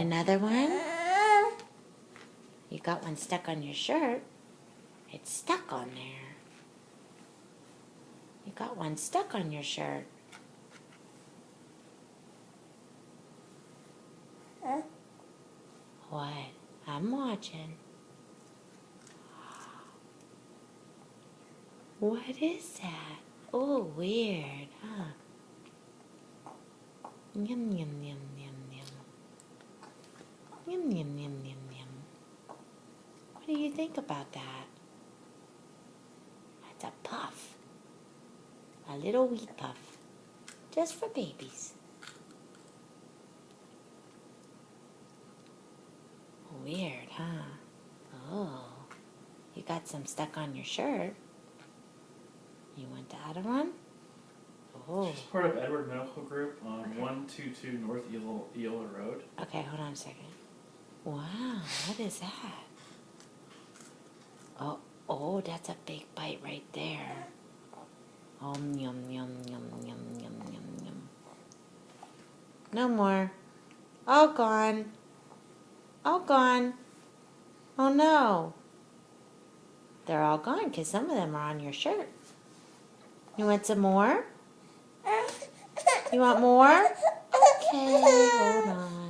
another one? You got one stuck on your shirt. It's stuck on there. You got one stuck on your shirt. What? I'm watching. What is that? Oh, weird, huh? Yum, yum, yum, yum, yum. Yum, yum, yum, yum, yum. What do you think about that? That's a puff. A little wheat puff. Just for babies. Weird, huh? Oh, you got some stuck on your shirt. You want the other one? Oh. She's part of Edward Medical Group on 122 North Eola Road. Okay, hold on a second. Wow, what is that? Oh, that's a big bite right there. Yum, yum, yum, yum, yum, yum, yum. No more. All gone. All gone. Oh no. They're all gone because some of them are on your shirt. You want some more? You want more? Okay, hold on.